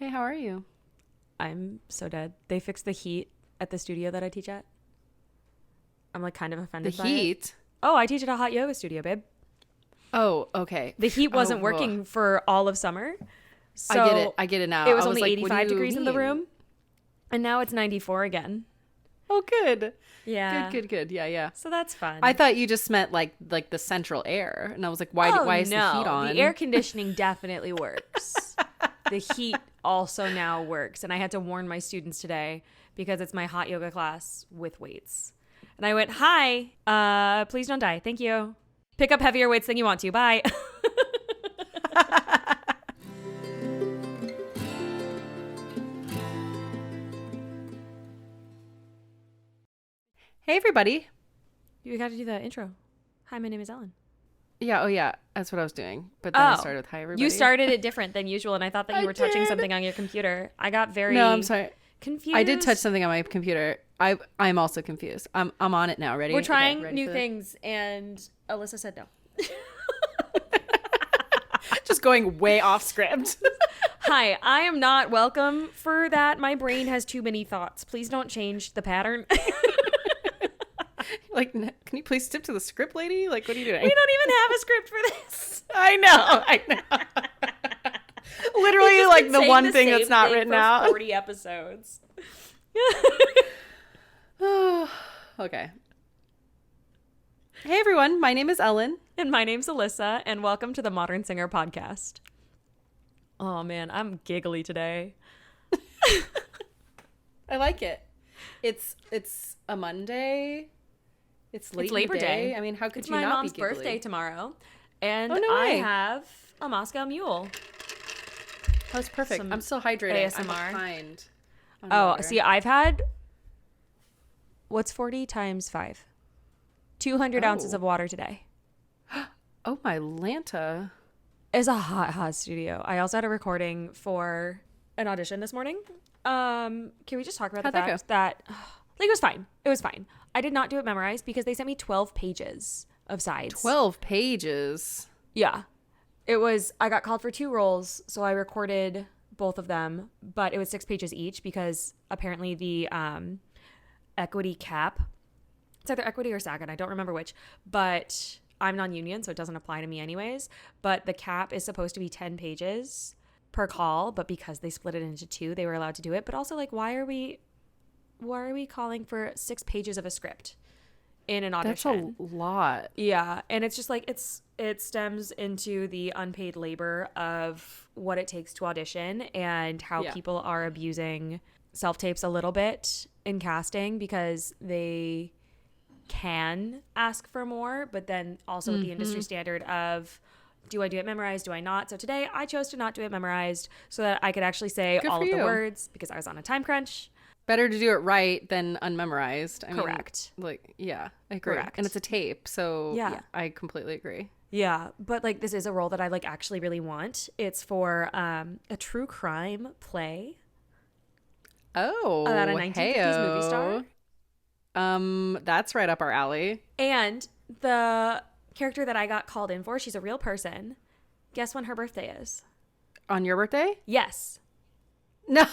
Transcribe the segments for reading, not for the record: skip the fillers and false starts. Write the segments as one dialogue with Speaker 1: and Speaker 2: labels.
Speaker 1: Hey, how are you?
Speaker 2: I'm so dead. They fixed the heat at the studio that I teach at. I'm like kind of offended by it.
Speaker 1: Heat?
Speaker 2: Oh, I teach at a hot yoga studio, babe.
Speaker 1: Oh, okay.
Speaker 2: The heat wasn't
Speaker 1: Oh,
Speaker 2: working for all of summer. So
Speaker 1: I get it. I get it now.
Speaker 2: it was
Speaker 1: I
Speaker 2: only
Speaker 1: like,
Speaker 2: 85 degrees in the
Speaker 1: mean?
Speaker 2: room. And now it's 94 again.
Speaker 1: Oh, good.
Speaker 2: Yeah.
Speaker 1: Good. Yeah.
Speaker 2: So that's fun.
Speaker 1: I thought you just meant like the central air. And I was like, why is the heat on?
Speaker 2: The air conditioning definitely works. The heat also now works. And I had to warn my students today because it's my hot yoga class with weights. And I went, hi, please don't die. Thank you. Pick up heavier weights than you want to. Bye.
Speaker 1: Hey, everybody.
Speaker 2: You got to do the intro. Hi, my name is Ellen.
Speaker 1: Yeah. Oh, yeah. That's what I was doing. But then I started with hi, everybody.
Speaker 2: You started it different than usual, and I thought that you were touching something on your computer. I got very
Speaker 1: No, I'm sorry.
Speaker 2: confused.
Speaker 1: I did touch something on my computer. I'm also confused. I'm on it now. Ready?
Speaker 2: We're trying
Speaker 1: ready
Speaker 2: new things, and Alyssa said no.
Speaker 1: Just going way off script.
Speaker 2: Hi, I am not welcome for that. My brain has too many thoughts. Please don't change the pattern.
Speaker 1: Like, can you please stick to the script, lady? Like, what are you doing?
Speaker 2: We don't even have a script for this.
Speaker 1: I know. Literally, like the one thing that's not written out.
Speaker 2: 40 episodes.
Speaker 1: Okay. Hey, everyone. My name is Ellen.
Speaker 2: And my name's Alyssa, and welcome to the Modern Singer podcast. Oh, man, I'm giggly today.
Speaker 1: I like it. It's a Monday. It's
Speaker 2: Labor Day.
Speaker 1: I mean, how could
Speaker 2: it's
Speaker 1: you not be
Speaker 2: my mom's
Speaker 1: giggly?
Speaker 2: birthday tomorrow, and
Speaker 1: Oh, no
Speaker 2: I
Speaker 1: way.
Speaker 2: have a Moscow Mule.
Speaker 1: Oh, it's perfect.
Speaker 2: Some
Speaker 1: I'm still hydrated. I'm
Speaker 2: ASMR.
Speaker 1: behind. on
Speaker 2: Oh,
Speaker 1: water.
Speaker 2: see, I've had, what's 40 times 5? 200 ounces
Speaker 1: Oh.
Speaker 2: of water today.
Speaker 1: Oh, my Lanta.
Speaker 2: It's a hot studio. I also had a recording for an audition this morning. Can we just talk about
Speaker 1: How'd
Speaker 2: the
Speaker 1: that
Speaker 2: fact that, like, it was fine. It was fine. I did not do it memorized because they sent me 12 pages of sides.
Speaker 1: 12 pages.
Speaker 2: Yeah. I got called for 2 roles, so I recorded both of them, but it was 6 pages each because apparently the equity cap, it's either equity or SAG, and I don't remember which, but I'm non-union, so it doesn't apply to me anyways, but the cap is supposed to be 10 pages per call, but because they split it into 2, they were allowed to do it. But also, like, why are we calling for 6 pages of a script in an audition?
Speaker 1: That's a lot.
Speaker 2: Yeah, and it's just like it stems into the unpaid labor of what it takes to audition and how people are abusing self-tapes a little bit in casting because they can ask for more, but then also with the industry standard of, do I do it memorized? Do I not? So today I chose to not do it memorized so that I could actually say
Speaker 1: Good
Speaker 2: all
Speaker 1: for
Speaker 2: of the
Speaker 1: you.
Speaker 2: words because I was on a time crunch.
Speaker 1: Better to do it right than unmemorized.
Speaker 2: Correct.
Speaker 1: I agree.
Speaker 2: Correct.
Speaker 1: And it's a tape, so
Speaker 2: Yeah.
Speaker 1: I completely agree.
Speaker 2: Yeah, but like this is a role that I like actually really want. It's for a true crime play
Speaker 1: Oh,
Speaker 2: about a 1950s movie star.
Speaker 1: That's right up our alley.
Speaker 2: And the character that I got called in for, she's a real person. Guess when her birthday is?
Speaker 1: On your birthday?
Speaker 2: Yes.
Speaker 1: No.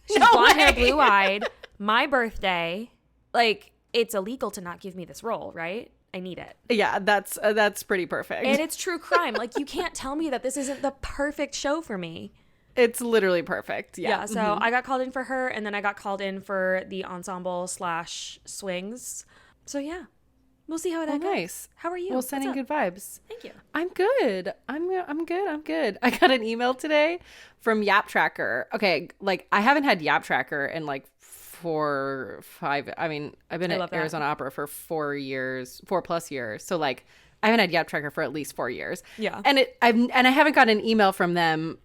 Speaker 2: She's blonde hair, blue-eyed. My birthday. Like, it's illegal to not give me this role, right? I need it.
Speaker 1: Yeah, that's pretty perfect.
Speaker 2: And it's true crime. Like, you can't tell me that this isn't the perfect show for me.
Speaker 1: It's literally perfect. Yeah.
Speaker 2: So I got called in for her, and then I got called in for the ensemble / swings. So yeah, we'll see how that goes.
Speaker 1: Nice.
Speaker 2: How are you?
Speaker 1: Well,
Speaker 2: What's
Speaker 1: sending
Speaker 2: up?
Speaker 1: good vibes.
Speaker 2: Thank you.
Speaker 1: I'm good. I'm good. I got an email today from Yap Tracker. Okay, like I haven't had Yap Tracker in like 5. I mean, I've been at Arizona Opera for 4+ years. So like I haven't had Yap Tracker for at least 4 years.
Speaker 2: Yeah.
Speaker 1: And I haven't gotten an email from them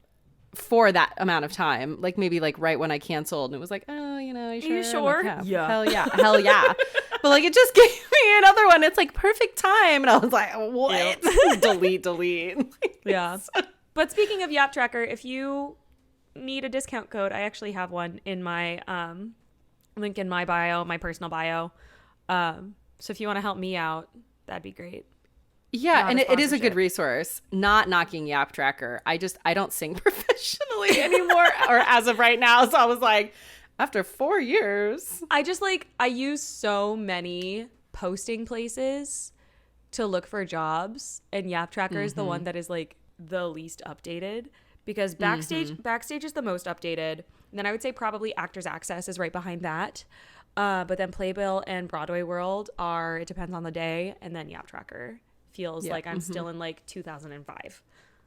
Speaker 1: for that amount of time, like maybe like right when I canceled, and it was like, oh, you sure? I'm like,
Speaker 2: Yeah.
Speaker 1: hell yeah. But like it just gave me another one. It's like perfect time, and I was like, what? delete.
Speaker 2: Yeah. But speaking of Yap Tracker, if you need a discount code, I actually have one in my link in my bio, my personal bio. So if you want to help me out, that'd be great.
Speaker 1: Yeah,
Speaker 2: Not
Speaker 1: and
Speaker 2: a
Speaker 1: it is a good
Speaker 2: sponsorship.
Speaker 1: resource. Not knocking Yap Tracker. I don't sing professionally. professionally anymore, or as of right now. So I was like, after 4 years.
Speaker 2: I use so many posting places to look for jobs, and Yap Tracker is the one that is like the least updated, because Backstage is the most updated. And then I would say probably Actors Access is right behind that. But then Playbill and Broadway World it depends on the day. And then Yap Tracker feels like I'm still in like 2005.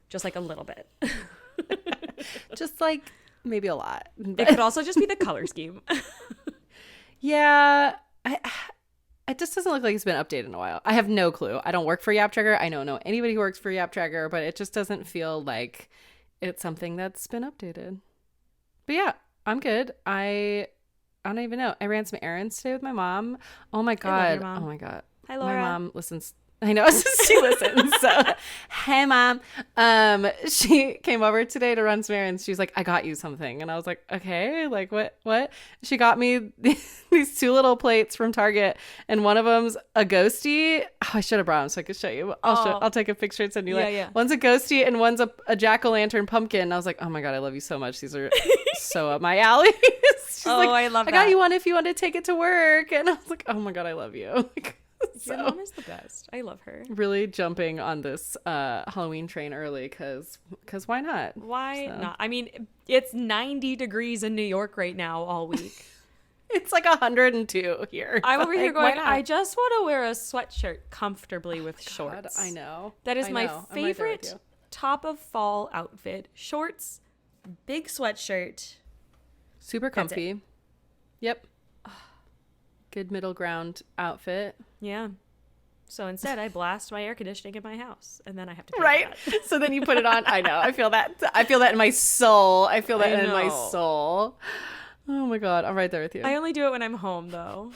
Speaker 2: Just like a little bit.
Speaker 1: Just like maybe a lot.
Speaker 2: It could also just be the color scheme.
Speaker 1: Yeah. It just doesn't look like it's been updated in a while. I have no clue. I don't work for Yap Tracker. I don't know anybody who works for Yap Tracker, but it just doesn't feel like it's something that's been updated. But yeah, I'm good. I don't even know. I ran some errands today with my mom. Oh my God.
Speaker 2: I love your mom.
Speaker 1: Oh my God.
Speaker 2: Hi, Laura.
Speaker 1: My mom listens. I know, she listens. So, hey, Mom. She came over today to run some errands. She was like, I got you something. And I was like, okay, like what? She got me these 2 little plates from Target, and one of them's a ghosty. Oh, I should have brought them so I could show you. I'll take a picture and send you.
Speaker 2: Yeah.
Speaker 1: One's a ghosty and one's a jack-o'-lantern pumpkin. And I was like, oh my God, I love you so much. These are so up my alley. She's like,
Speaker 2: I love that.
Speaker 1: I got you one if you want to take it to work. And I was like, oh my God, I love you.
Speaker 2: Your mom is the best. I love her.
Speaker 1: Really jumping on this Halloween train early because why not?
Speaker 2: Why not? I mean, it's 90 degrees in New York right now all week.
Speaker 1: It's like 102 here.
Speaker 2: I'm over here going, I just want to wear a sweatshirt comfortably with shorts.
Speaker 1: I know.
Speaker 2: That is my favorite top of fall outfit. Shorts, big sweatshirt.
Speaker 1: Super comfy. Yep. Good middle ground outfit.
Speaker 2: Yeah. So instead, I blast my air conditioning in my house, and then I have to pay
Speaker 1: right.
Speaker 2: for that.
Speaker 1: So then you put it on. I know. I feel that in my soul. I feel that in my soul. Oh my God, I'm right there with you.
Speaker 2: I only do it when I'm home, though.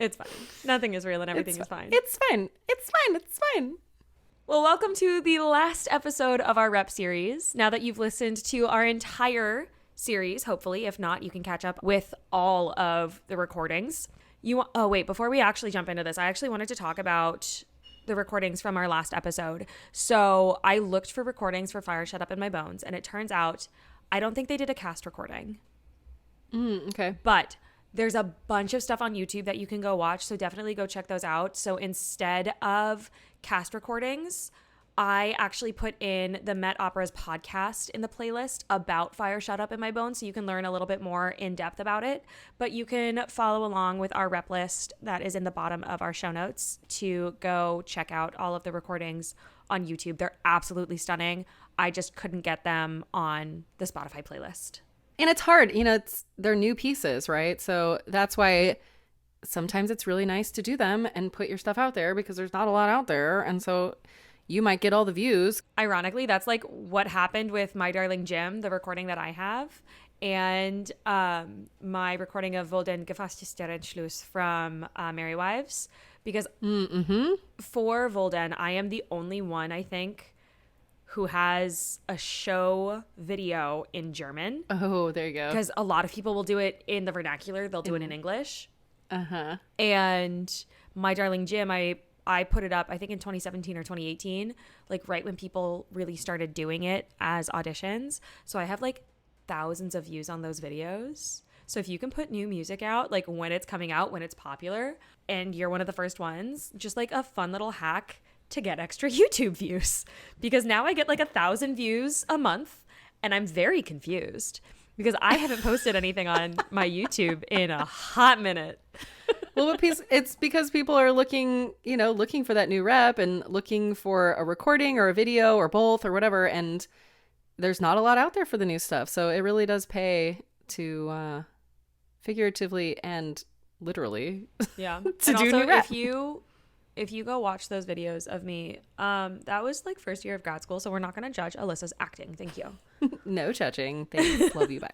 Speaker 2: It's fine. Nothing is real, and everything is fine.
Speaker 1: It's fine. It's fine. It's fine.
Speaker 2: Well, welcome to the last episode of our rep series. Now that you've listened to our entire series, hopefully, if not, you can catch up with all of the recordings. Before we actually jump into this, I actually wanted to talk about the recordings from our last episode. So I looked for recordings for Fire Shut Up in My Bones, and it turns out I don't think they did a cast recording.
Speaker 1: Okay.
Speaker 2: But there's a bunch of stuff on YouTube that you can go watch, so definitely go check those out. So instead of cast recordings, I actually put in the Met Opera's podcast in the playlist about Fire Shut Up in My Bones, so you can learn a little bit more in depth about it. But you can follow along with our rep list that is in the bottom of our show notes to go check out all of the recordings on YouTube. They're absolutely stunning. I just couldn't get them on the Spotify playlist.
Speaker 1: And it's hard, they're new pieces, right? So that's why sometimes it's really nice to do them and put your stuff out there, because there's not a lot out there. And so you might get all the views.
Speaker 2: Ironically, that's like what happened with My Darling Jim, the recording that I have, and my recording of Wolden Gefasstes der Entschluss from Merry Wives, because for Wolden, I am the only one, I think, who has a show video in German.
Speaker 1: Oh, there you go.
Speaker 2: Because a lot of people will do it in the vernacular. They'll do it in English.
Speaker 1: Uh-huh.
Speaker 2: And My Darling Jim, I put it up, I think in 2017 or 2018, like right when people really started doing it as auditions. So I have like thousands of views on those videos. So if you can put new music out, like when it's coming out, when it's popular, and you're one of the first ones, just like a fun little hack to get extra YouTube views. Because now I get like 1,000 views a month, and I'm very confused because I haven't posted anything on my YouTube in a hot minute.
Speaker 1: Well, it's because people are looking for that new rep and looking for a recording or a video or both or whatever. And there's not a lot out there for the new stuff. So it really does pay to figuratively and literally
Speaker 2: to
Speaker 1: do
Speaker 2: also,
Speaker 1: new rep.
Speaker 2: If you go watch those videos of me, that was like first year of grad school. So we're not going to judge Alyssa's acting. Thank you.
Speaker 1: No judging. Thanks. Love you. Bye.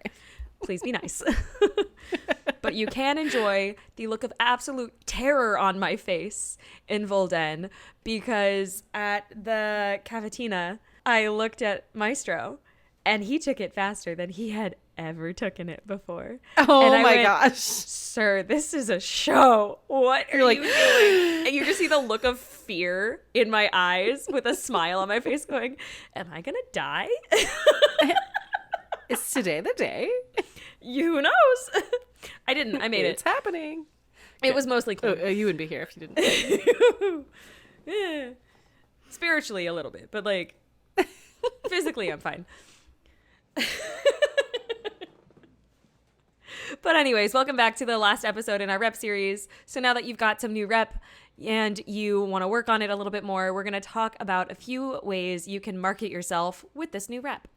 Speaker 2: Please be nice. But you can enjoy the look of absolute terror on my face in Wolden, because at the Cavatina, I looked at Maestro and he took it faster than he had ever taken it before.
Speaker 1: Oh
Speaker 2: and
Speaker 1: my gosh.
Speaker 2: Sir, this is a show. What are you doing? And you just see the look of fear in my eyes with a smile on my face going, am I going to die?
Speaker 1: Is today the day?
Speaker 2: Who knows? I didn't. I made it.
Speaker 1: It's happening.
Speaker 2: It was mostly clean.
Speaker 1: You wouldn't be here if you didn't.
Speaker 2: Yeah. Spiritually a little bit, but like physically I'm fine. But anyways, welcome back to the last episode in our rep series. So now that you've got some new rep and you want to work on it a little bit more, we're going to talk about a few ways you can market yourself with this new rep.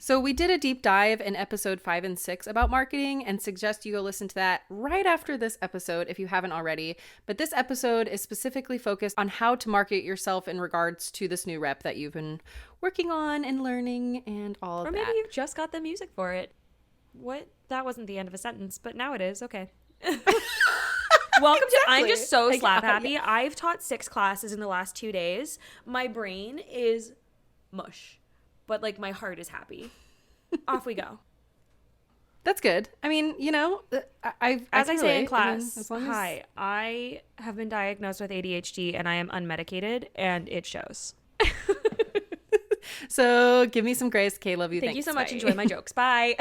Speaker 1: So we did a deep dive in episode 5 and 6 about marketing and suggest you go listen to that right after this episode if you haven't already. But this episode is specifically focused on how to market yourself in regards to this new rep that you've been working on and learning and all of that.
Speaker 2: Or maybe you've just got the music for it. What? That wasn't the end of a sentence, but now it is. Okay. Welcome to I'm just so slap happy. Yeah. I've taught 6 classes in the last 2 days. My brain is mush, but like my heart is happy. Off we go.
Speaker 1: That's good. I mean, you know,
Speaker 2: as I say in class, hi, I have been diagnosed with ADHD and I am unmedicated and it shows.
Speaker 1: So give me some grace. Kay, love you.
Speaker 2: Thank you so much. Enjoy my jokes. Bye.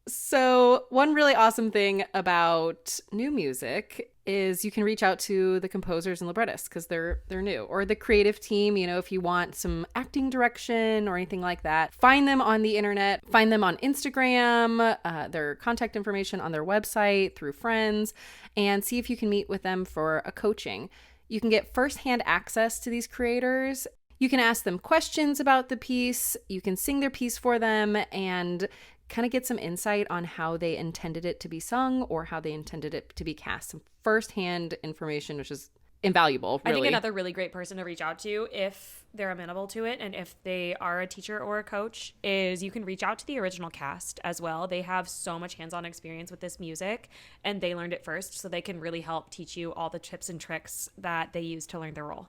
Speaker 1: So one really awesome thing about new music is you can reach out to the composers and librettists because they're new, or the creative team. You know, if you want some acting direction or anything like that, find them on the internet, find them on Instagram, their contact information on their website through friends, and see if you can meet with them for a coaching. You can get firsthand access to these creators. You can ask them questions about the piece. You can sing their piece for them and kind of get some insight on how they intended it to be sung or how they intended it to be cast. Some firsthand information, which is invaluable, really.
Speaker 2: I think another really great person to reach out to if they're amenable to it and if they are a teacher or a coach is you can reach out to the original cast as well. They have so much hands-on experience with this music and they learned it first, so they can really help teach you all the tips and tricks that they use to learn their role.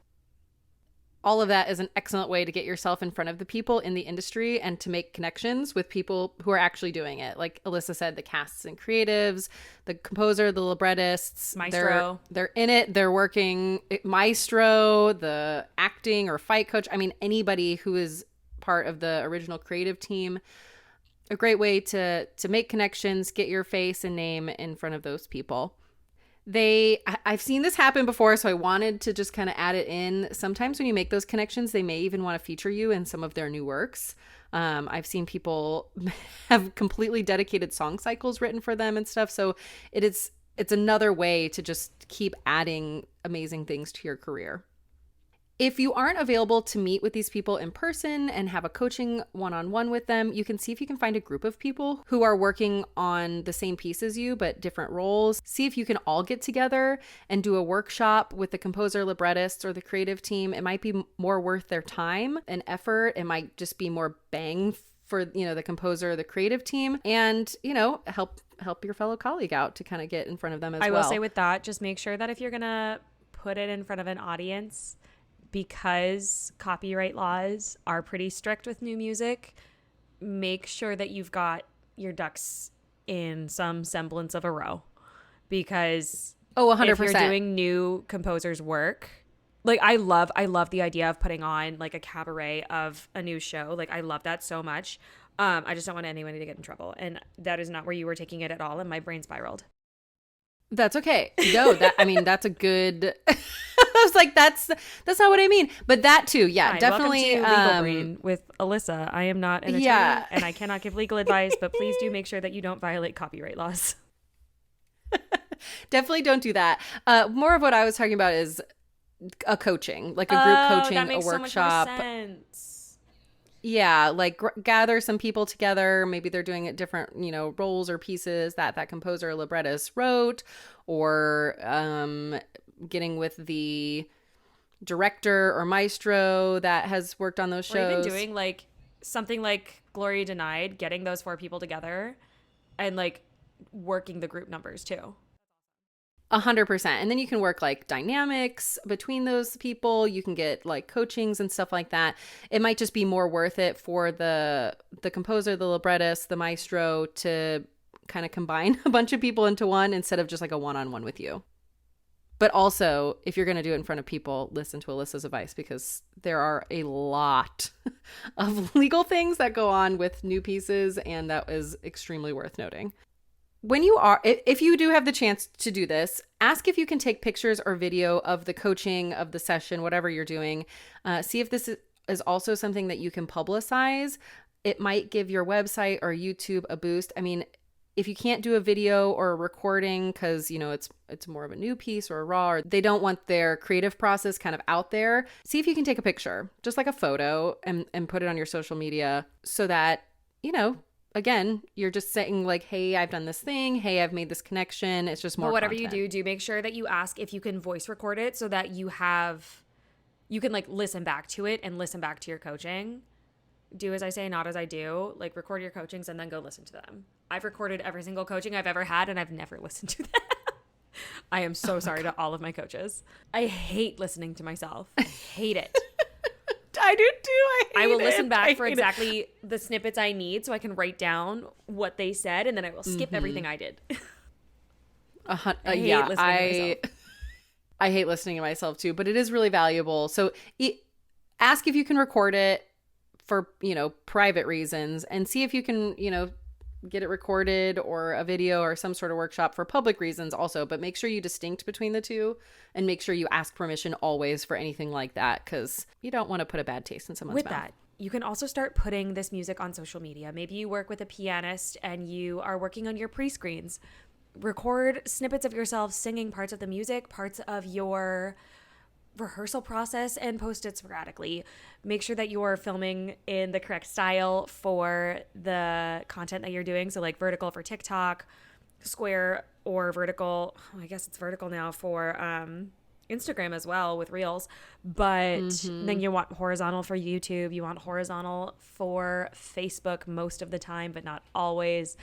Speaker 1: All of that is an excellent way to get yourself in front of the people in the industry and to make connections with people who are actually doing it. Like Alyssa said, the casts and creatives, the composer, the librettists.
Speaker 2: Maestro.
Speaker 1: They're in it. They're working. Maestro, the acting or fight coach. I mean, anybody who is part of the original creative team. A great way to make connections, get your face and name in front of those people. I've seen this happen before, so I wanted to just kind of add it in. Sometimes when you make those connections, they may even want to feature you in some of their new works. I've seen people have completely dedicated song cycles written for them and stuff. So it's another way to just keep adding amazing things to your career. If you aren't available to meet with these people in person and have a coaching one-on-one with them, you can see if you can find a group of people who are working on the same piece as you, but different roles. See if you can all get together and do a workshop with the composer, librettist, or the creative team. It might be more worth their time and effort. It might just be more bang for, the composer or the creative team, and, help your fellow colleague out to kind of get in front of them as well. I
Speaker 2: will say with that, just make sure that if you're going to put it in front of an audience, because copyright laws are pretty strict with new music, make sure that you've got your ducks in some semblance of a row. Because
Speaker 1: 100%.
Speaker 2: If you're doing new composers' work, like I love the idea of putting on like a cabaret of a new show. Like I love that so much. I just don't want anyone to get in trouble. And that is not where you were taking it at all. And my brain spiraled.
Speaker 1: That's okay. No, that's a good. I was like, that's not what I mean. But that too, yeah. Hi, definitely.
Speaker 2: Welcome to Legal Brain with Alyssa. I am not an attorney and I cannot give legal advice, but please do make sure that you don't violate copyright laws.
Speaker 1: Definitely don't do that. More of what I was talking about is a coaching, like a group coaching, that makes a workshop.
Speaker 2: So much more sense.
Speaker 1: Yeah, like gather some people together. Maybe they're doing it different, roles or pieces that composer or librettist wrote, or getting with the director or maestro that has worked on those shows.
Speaker 2: Or even doing like something like Glory Denied, getting those 4 people together and like working the group numbers too.
Speaker 1: 100%. And then you can work like dynamics between those people. You can get like coachings and stuff like that. It might just be more worth it for the composer, the librettist, the maestro to kind of combine a bunch of people into one instead of just like a one-on-one with you. But also, if you're going to do it in front of people, listen to Alyssa's advice, because there are a lot of legal things that go on with new pieces, and that is extremely worth noting. When you are, if you do have the chance to do this, ask if you can take pictures or video of the coaching, of the session, whatever you're doing. See if this is also something that you can publicize. It might give your website or YouTube a boost. I mean, if you can't do a video or a recording because, it's more of a new piece or a raw, or they don't want their creative process kind of out there, see if you can take a picture, just like a photo, and put it on your social media so that, again, you're just saying like, hey, I've done this thing. Hey, I've made this connection. It's just more
Speaker 2: But whatever
Speaker 1: content.
Speaker 2: you do make sure that you ask if you can voice record it so that you can like listen back to it and listen back to your coaching. Do as I say, not as I do. Like, record your coachings and then go listen to them. I've recorded every single coaching I've ever had, and I've never listened to them. I am so sorry to all of my coaches. I hate listening to myself. I hate it.
Speaker 1: I do too.
Speaker 2: I will listen back for exactly the snippets I need so I can write down what they said, and then I will skip everything I did.
Speaker 1: I hate listening to myself. I hate listening to myself too, but it is really valuable. So ask if you can record it for, private reasons, and see if you can, get it recorded or a video or some sort of workshop for public reasons also. But make sure you distinct between the two, and make sure you ask permission always for anything like that, because you don't want to put a bad taste in someone's mouth. With that,
Speaker 2: you can also start putting this music on social media. Maybe you work with a pianist and you are working on your pre-screens. Record snippets of yourself singing parts of the music, parts of your rehearsal process, and post it sporadically. Make sure that you're filming in the correct style for the content that you're doing. So like vertical for TikTok, square or vertical. I guess it's vertical now for Instagram as well with Reels. But then you want horizontal for YouTube. You want horizontal for Facebook most of the time, but not always.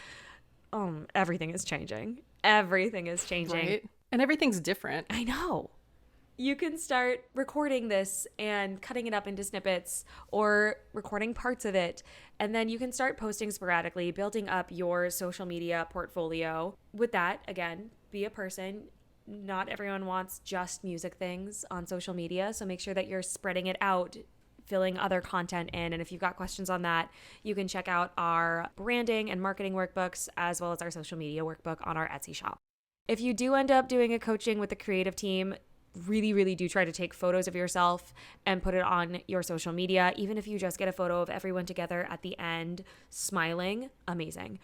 Speaker 2: Everything is changing. Everything is changing.
Speaker 1: Right? And everything's different.
Speaker 2: I know. You can start recording this and cutting it up into snippets, or recording parts of it. And then you can start posting sporadically, building up your social media portfolio. With that, again, be a person. Not everyone wants just music things on social media. So make sure that you're spreading it out, filling other content in. And if you've got questions on that, you can check out our branding and marketing workbooks, as well as our social media workbook on our Etsy shop. If you do end up doing a coaching with the creative team, really, really do try to take photos of yourself and put it on your social media. Even if you just get a photo of everyone together at the end smiling, amazing.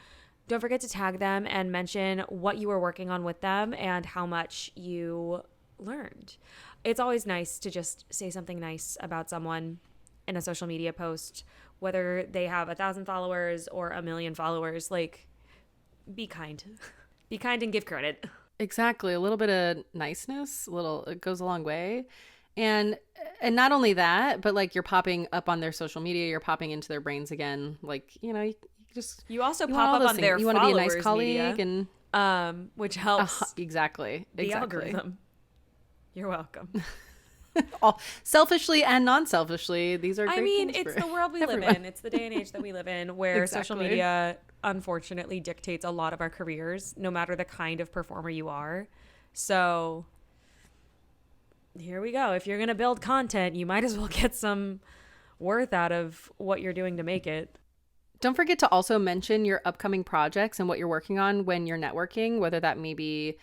Speaker 2: Don't forget to tag them and mention what you were working on with them and how much you learned. It's always nice to just say something nice about someone in a social media post, whether they have 1,000 followers or 1,000,000 followers. Like, be kind. Be kind and give credit.
Speaker 1: Exactly. A little bit of niceness, it goes a long way. And not only that, but like, you're popping up on their social media, you're popping into their brains again. Like,
Speaker 2: you also pop up on their
Speaker 1: you want to be a nice colleague
Speaker 2: media, and which helps
Speaker 1: exactly
Speaker 2: the algorithm. You're welcome.
Speaker 1: All selfishly and non-selfishly, these are great
Speaker 2: it's the world we live in. It's the day and age that we live in, where social media unfortunately dictates a lot of our careers, no matter the kind of performer you are. So here we go. If you're going to build content, you might as well get some worth out of what you're doing to make it.
Speaker 1: Don't forget to also mention your upcoming projects and what you're working on when you're networking, whether that may be,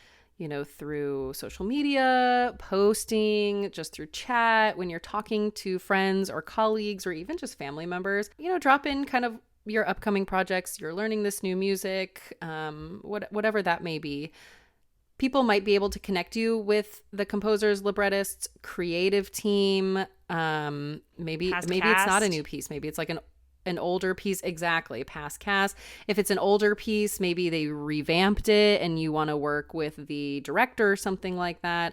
Speaker 1: through social media, posting, just through chat, when you're talking to friends or colleagues or even just family members. Drop in kind of your upcoming projects. You're learning this new music, whatever that may be. People might be able to connect you with the composers, librettists, creative team. Maybe it's not a new piece. Maybe it's like an older piece. Exactly. Past cast. If it's an older piece, maybe they revamped it and you want to work with the director or something like that.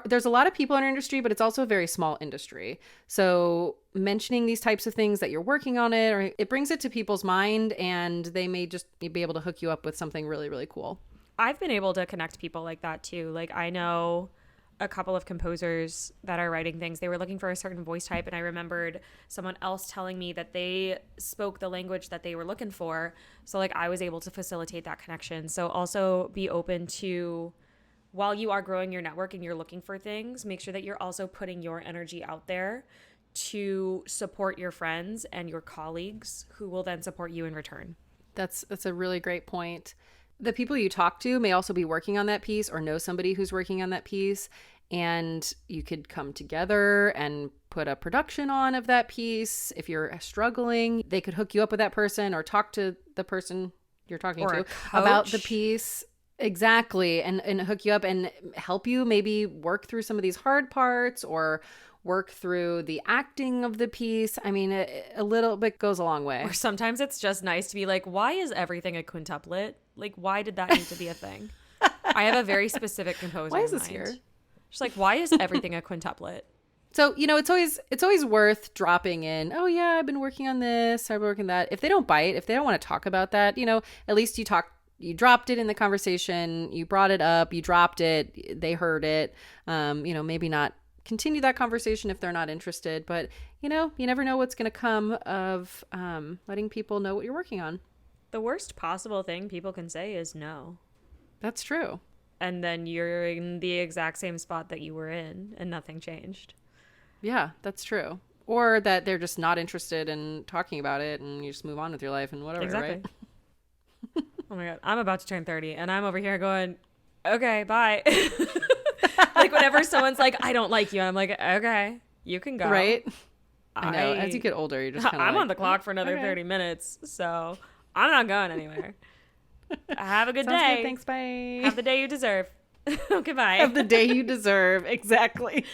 Speaker 1: There's a lot of people in our industry, but it's also a very small industry. So mentioning these types of things that you're working on it brings it to people's mind, and they may just be able to hook you up with something really, really cool.
Speaker 2: I've been able to connect people like that too. Like, I know a couple of composers that are writing things. They were looking for a certain voice type, and I remembered someone else telling me that they spoke the language that they were looking for. So like, I was able to facilitate that connection. So also be open to while you are growing your network and you're looking for things, make sure that you're also putting your energy out there to support your friends and your colleagues who will then support you in return.
Speaker 1: That's a really great point. The people you talk to may also be working on that piece or know somebody who's working on that piece, and you could come together and put a production on of that piece. If you're struggling, they could hook you up with that person or talk to the person you're talking to about the piece. Exactly. And hook you up and help you maybe work through some of these hard parts or work through the acting of the piece. I mean, a little bit goes a long way.
Speaker 2: Or sometimes it's just nice to be like, why is everything a quintuplet? Like, why did that need to be a thing? I have a very specific composer.
Speaker 1: Why is this here?
Speaker 2: She's like, why is everything a quintuplet?
Speaker 1: So, it's always worth dropping in. Oh yeah, I've been working on this. I've been working on that. If they don't bite, if they don't want to talk about that, at least you dropped it in the conversation. You brought it up. You dropped it. They heard it. Maybe not continue that conversation if they're not interested. But, you never know what's going to come of letting people know what you're working on.
Speaker 2: The worst possible thing people can say is no.
Speaker 1: That's true.
Speaker 2: And then you're in the exact same spot that you were in and nothing changed.
Speaker 1: Yeah, that's true. Or that they're just not interested in talking about it and you just move on with your life and whatever,
Speaker 2: exactly.
Speaker 1: Right?
Speaker 2: Oh my God. I'm about to turn 30 and I'm over here going, okay, bye. Like whenever someone's like, I don't like you, I'm like, okay, you can go.
Speaker 1: Right? I know. As you get older, you're just kind of
Speaker 2: I'm on the clock for another 30 minutes, so I'm not going anywhere. Have a good day.
Speaker 1: Good. Thanks, bye.
Speaker 2: Have the day you deserve. Okay, bye.
Speaker 1: Have the day you deserve. Exactly.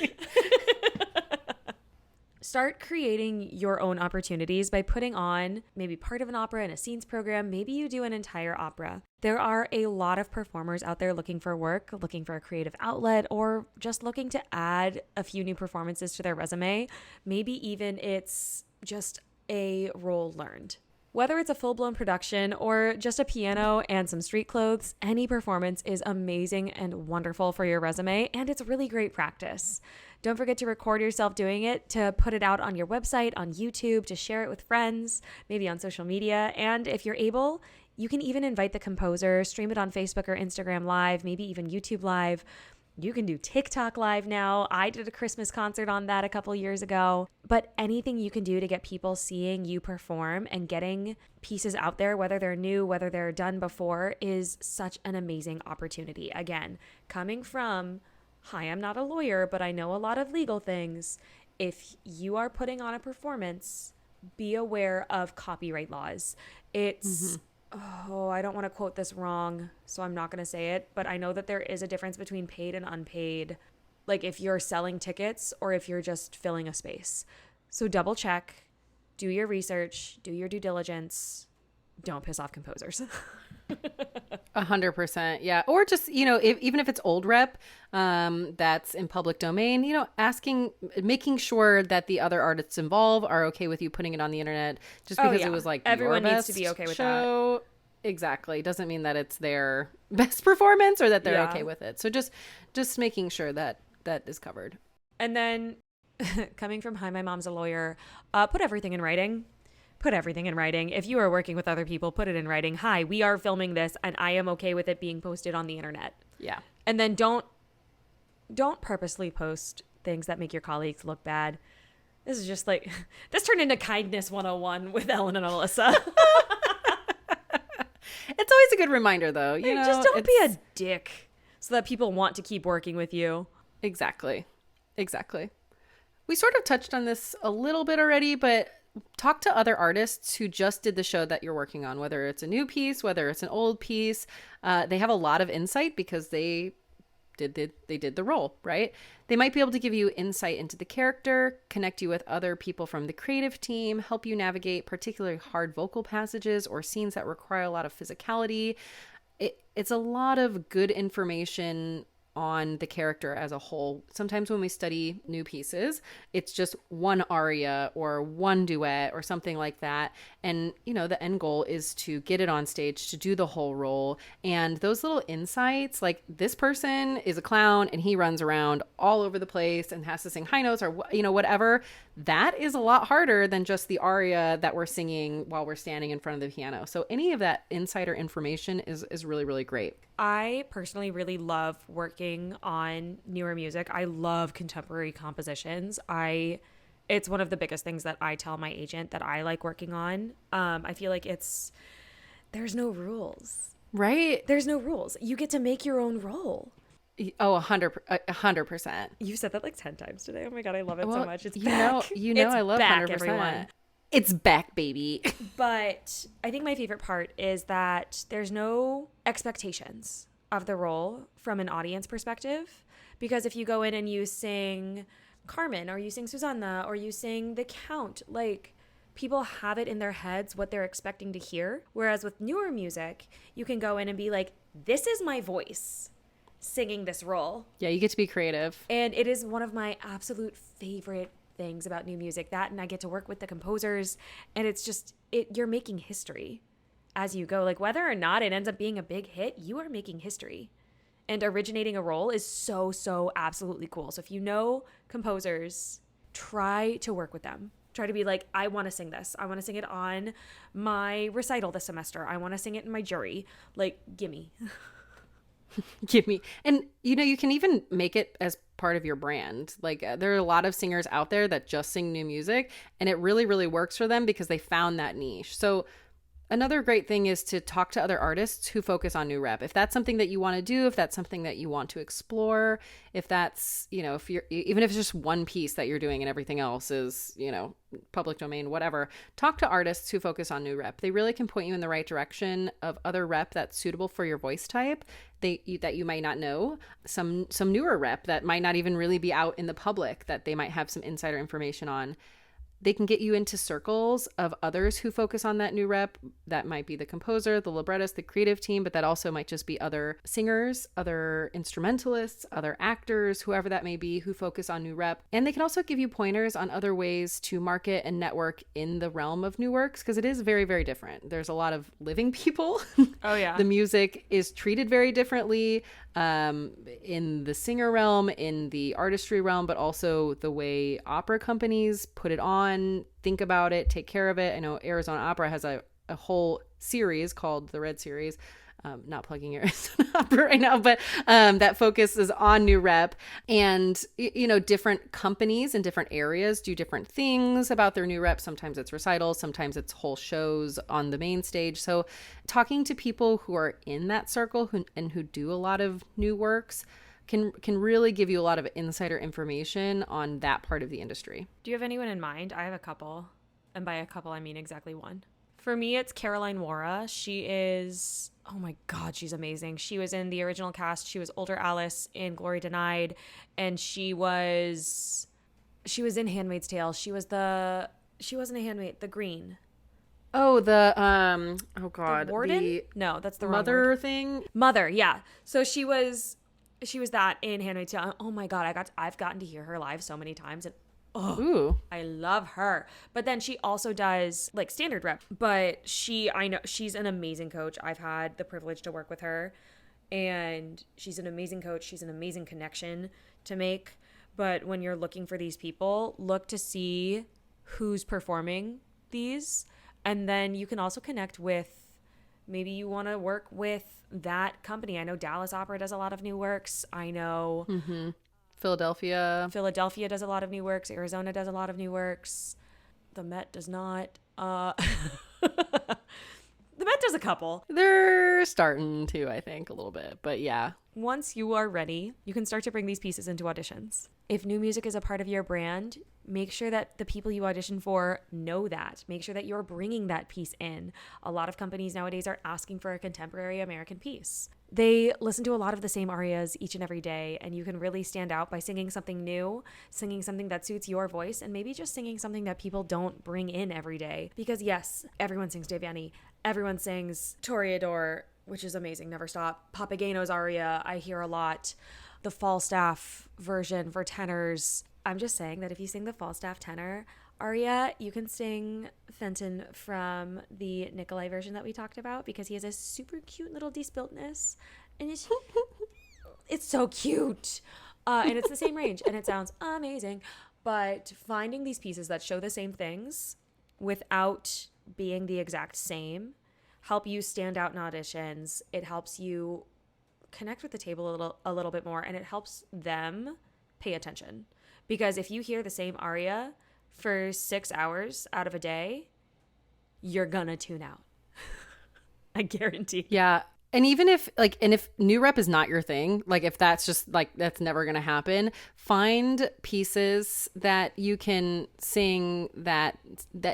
Speaker 2: Start creating your own opportunities by putting on maybe part of an opera in a scenes program. Maybe you do an entire opera. There are a lot of performers out there looking for work, looking for a creative outlet, or just looking to add a few new performances to their resume. Maybe even it's just a role learned. Whether it's a full-blown production or just a piano and some street clothes, any performance is amazing and wonderful for your resume, and it's really great practice. Don't forget to record yourself doing it, to put it out on your website, on YouTube, to share it with friends, maybe on social media. And if you're able, you can even invite the composer, stream it on Facebook or Instagram Live, maybe even YouTube Live. You can do TikTok Live now. I did a Christmas concert on that a couple years ago. But anything you can do to get people seeing you perform and getting pieces out there, whether they're new, whether they're done before, is such an amazing opportunity. Again, coming from, hi, I'm not a lawyer, but I know a lot of legal things. If you are putting on a performance, be aware of copyright laws. It's... I don't want to quote this wrong, so I'm not going to say it, but I know that there is a difference between paid and unpaid, like if you're selling tickets or if you're just filling a space. So double check, do your research, do your due diligence, don't piss off composers.
Speaker 1: 100%. Yeah. Or just, even if it's old rep, that's in public domain, making sure that the other artists involved are okay with you putting it on the internet just because it was like
Speaker 2: everyone
Speaker 1: your
Speaker 2: needs
Speaker 1: best
Speaker 2: to be okay with
Speaker 1: show. That. Exactly. Doesn't mean that it's their best performance or that they're okay with it. So just making sure that is covered.
Speaker 2: And then coming from, hi, my mom's a lawyer, put everything in writing. Put everything in writing. If you are working with other people, put it in writing. Hi, we are filming this and I am okay with it being posted on the internet.
Speaker 1: Yeah.
Speaker 2: And then don't purposely post things that make your colleagues look bad. This is just like, this turned into Kindness 101 with Ellen and Alyssa.
Speaker 1: It's always a good reminder though.
Speaker 2: Just don't be a dick so that people want to keep working with you.
Speaker 1: Exactly. We sort of touched on this a little bit already, but talk to other artists who just did the show that you're working on, whether it's a new piece, whether it's an old piece. They have a lot of insight because they did the role, right? They might be able to give you insight into the character, connect you with other people from the creative team, help you navigate particularly hard vocal passages or scenes that require a lot of physicality. It's a lot of good information on the character as a whole. Sometimes when we study new pieces, it's just one aria or one duet or something like that. And, the end goal is to get it on stage, to do the whole role. And those little insights, like this person is a clown and he runs around all over the place and has to sing high notes or, whatever. That is a lot harder than just the aria that we're singing while we're standing in front of the piano. So any of that insider information is really, really great.
Speaker 2: I personally really love working on newer music. I love contemporary compositions. It's one of the biggest things that I tell my agent that I like working on. I feel like there's no rules.
Speaker 1: Right?
Speaker 2: There's no rules. You get to make your own role.
Speaker 1: Oh, 100%.
Speaker 2: You've said that like 10 times today. Oh my God, I love it so much. It's
Speaker 1: back.
Speaker 2: It's
Speaker 1: I love
Speaker 2: back,
Speaker 1: 100%.
Speaker 2: everyone.
Speaker 1: It's back, baby.
Speaker 2: But I think my favorite part is that there's no expectations of the role from an audience perspective. Because if you go in and you sing Carmen, or you sing Susanna, or you sing The Count, like, people have it in their heads what they're expecting to hear. Whereas with newer music, you can go in and be like, this is my voice singing this role.
Speaker 1: Yeah, you get to be creative.
Speaker 2: And it is one of my absolute favorite things about new music. That, and I get to work with the composers, and it's just, you're making history as you go. Like, whether or not it ends up being a big hit, you are making history. And originating a role is so absolutely cool. So if you know composers, try to work with them. Try to be like, I want to sing this. I want to sing it on my recital this semester. I want to sing it in my jury. Like, gimme.
Speaker 1: Give me. And, you can even make it as part of your brand. Like, there are a lot of singers out there that just sing new music, and it really, really works for them because they found that niche. So another great thing is to talk to other artists who focus on new rep. If that's something that you want to do, if that's something that you want to explore, if that's, if you're, even if it's just one piece that you're doing and everything else is, public domain, whatever, talk to artists who focus on new rep. They really can point you in the right direction of other rep that's suitable for your voice type that you might not know. Some newer rep that might not even really be out in the public that they might have some insider information on. They can get you into circles of others who focus on that new rep. That might be the composer, the librettist, the creative team, but that also might just be other singers, other instrumentalists, other actors, whoever that may be, who focus on new rep. And they can also give you pointers on other ways to market and network in the realm of new works, because it is very, very different. There's a lot of living people.
Speaker 2: Oh, yeah.
Speaker 1: The music is treated very differently in the singer realm, in the artistry realm, but also the way opera companies put it on, think about it, take care of it. I know Arizona Opera has a whole series called the Red Series. Not plugging Arizona Opera right now, but that focuses on new rep. And, different companies in different areas do different things about their new rep. Sometimes it's recitals, sometimes it's whole shows on the main stage. So talking to people who are in that circle who do a lot of new works can really give you a lot of insider information on that part of the industry.
Speaker 2: Do you have anyone in mind? I have a couple. And by a couple, I mean exactly one. For me, it's Caroline Wara. She is, oh my God, she's amazing. She was in the original cast. She was older Alice in Glory Denied. And she was in Handmaid's Tale. She wasn't a handmaid, the green.
Speaker 1: Oh, the warden?
Speaker 2: No, that's the
Speaker 1: mother
Speaker 2: wrong
Speaker 1: thing.
Speaker 2: Mother, yeah. So she was that in Handmaid's Tale. Oh my God, I've gotten to hear her live so many times, and I love her. But then she also does like standard rep. But I know she's an amazing coach. I've had the privilege to work with her, and she's an amazing coach. She's an amazing connection to make. But when you're looking for these people, look to see who's performing these. And then you can also connect with, maybe you want to work with that company. I know Dallas Opera does a lot of new works. I know
Speaker 1: Philadelphia
Speaker 2: does a lot of new works. Arizona does a lot of new works. The Met does not. The Met does a couple.
Speaker 1: They're starting to, I think, a little bit. But yeah.
Speaker 2: Once you are ready, you can start to bring these pieces into auditions. If new music is a part of your brand, make sure that the people you audition for know that. Make sure that you're bringing that piece in. A lot of companies nowadays are asking for a contemporary American piece. They listen to a lot of the same arias each and every day, and you can really stand out by singing something new, singing something that suits your voice, and maybe just singing something that people don't bring in every day. Because yes, everyone sings Devyani. Everyone sings Toreador, which is amazing, Never Stop. Papageno's aria, I hear a lot. The Falstaff version for tenors. I'm just saying that if you sing the Falstaff tenor aria, you can sing Fenton from the Nikolai version that we talked about, because he has a super cute little despiltness, and it's so cute. And it's the same range, and it sounds amazing. But finding these pieces that show the same things without being the exact same help you stand out in auditions. It helps you connect with the table a little bit more, and it helps them pay attention. Because if you hear the same aria for 6 hours out of a day, you're gonna tune out. I guarantee.
Speaker 1: Yeah. And even if if new rep is not your thing, like if that's just like, that's never going to happen, find pieces that you can sing that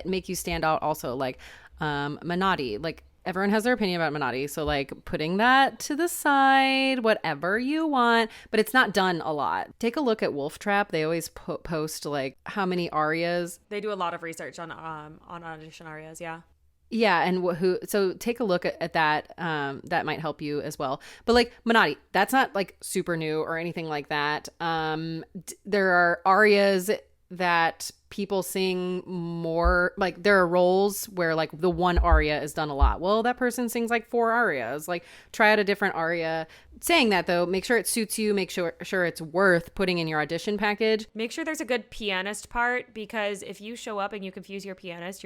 Speaker 1: make you stand out also. Like Menotti, like everyone has their opinion about Menotti. So like putting that to the side, whatever you want, but it's not done a lot. Take a look at Wolf Trap. They always post like how many arias.
Speaker 2: They do a lot of research on audition arias. Yeah.
Speaker 1: Yeah, and so take a look at that. That might help you as well. But like Menotti, that's not like super new or anything like that. There are arias that people sing more, like there are roles where like the one aria is done a lot. Well, that person sings like 4 arias. Like try out a different aria. Saying that though, make sure it suits you. Make sure it's worth putting in your audition package.
Speaker 2: Make sure there's a good pianist part, because if you show up and you confuse your pianist,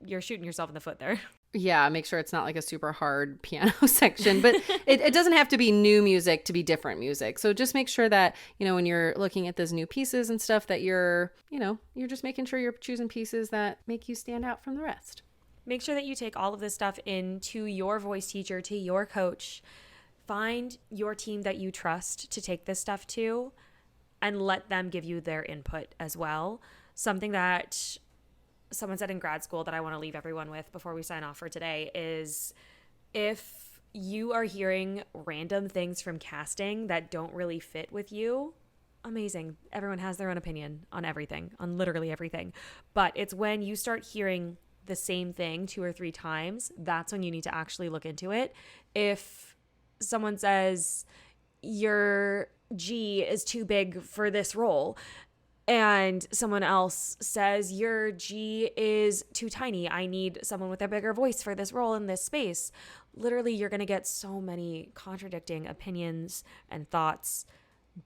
Speaker 2: you're shooting yourself in the foot there.
Speaker 1: Yeah, make sure it's not like a super hard piano section, but it doesn't have to be new music to be different music. So just make sure that, when you're looking at those new pieces and stuff, that you're just making sure you're choosing pieces that make you stand out from the rest.
Speaker 2: Make sure that you take all of this stuff into your voice teacher, to your coach. Find your team that you trust to take this stuff to, and let them give you their input as well. Something that someone said in grad school that I want to leave everyone with before we sign off for today is, if you are hearing random things from casting that don't really fit with you, amazing. Everyone has their own opinion on everything, on literally everything. But it's when you start hearing the same thing 2 or 3 times, that's when you need to actually look into it. If someone says your G is too big for this role, and someone else says your G is too tiny, I need someone with a bigger voice for this role in this space, literally you're going to get so many contradicting opinions and thoughts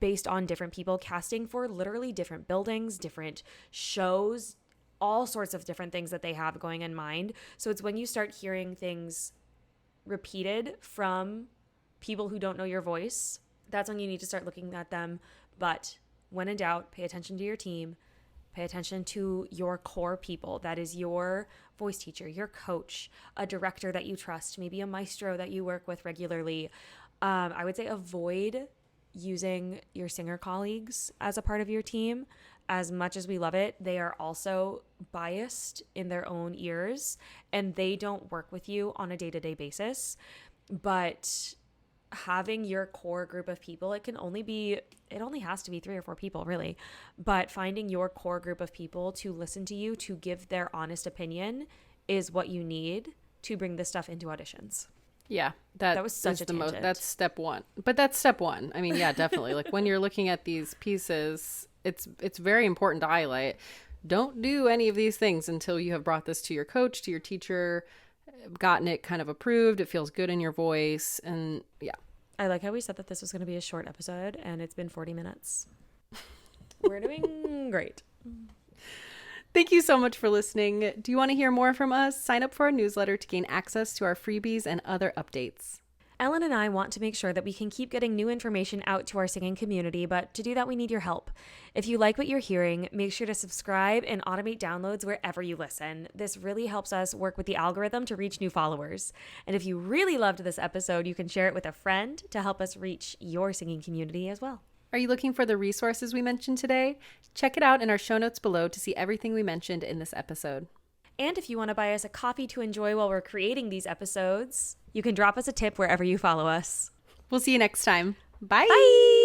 Speaker 2: based on different people casting for literally different buildings, different shows, all sorts of different things that they have going in mind. So it's when you start hearing things repeated from people who don't know your voice, that's when you need to start looking at them. But when in doubt, pay attention to your team, pay attention to your core people. That is your voice teacher, your coach, a director that you trust, maybe a maestro that you work with regularly. I would say avoid using your singer colleagues as a part of your team. As much as we love it, they are also biased in their own ears, and they don't work with you on a day-to-day basis. But having your core group of people, it only has to be 3 or 4 people really, but finding your core group of people to listen to you, to give their honest opinion, is what you need to bring this stuff into auditions.
Speaker 1: Yeah,
Speaker 2: that was such a tangent.
Speaker 1: That's step 1. But that's step 1. I mean, yeah, definitely. Like when you're looking at these pieces, it's very important to highlight. Don't do any of these things until you have brought this to your coach, to your teacher, gotten it kind of approved. It feels good in your voice. And yeah.
Speaker 2: I like how we said that this was going to be a short episode, and it's been 40 minutes. We're doing great.
Speaker 1: Thank you so much for listening. Do you want to hear more from us? Sign up for our newsletter to gain access to our freebies and other updates.
Speaker 2: Ellen and I want to make sure that we can keep getting new information out to our singing community, but to do that, we need your help. If you like what you're hearing, make sure to subscribe and automate downloads wherever you listen. This really helps us work with the algorithm to reach new followers. And if you really loved this episode, you can share it with a friend to help us reach your singing community as well.
Speaker 1: Are you looking for the resources we mentioned today? Check it out in our show notes below to see everything we mentioned in this episode.
Speaker 2: And if you want to buy us a coffee to enjoy while we're creating these episodes, you can drop us a tip wherever you follow us.
Speaker 1: We'll see you next time. Bye.
Speaker 2: Bye.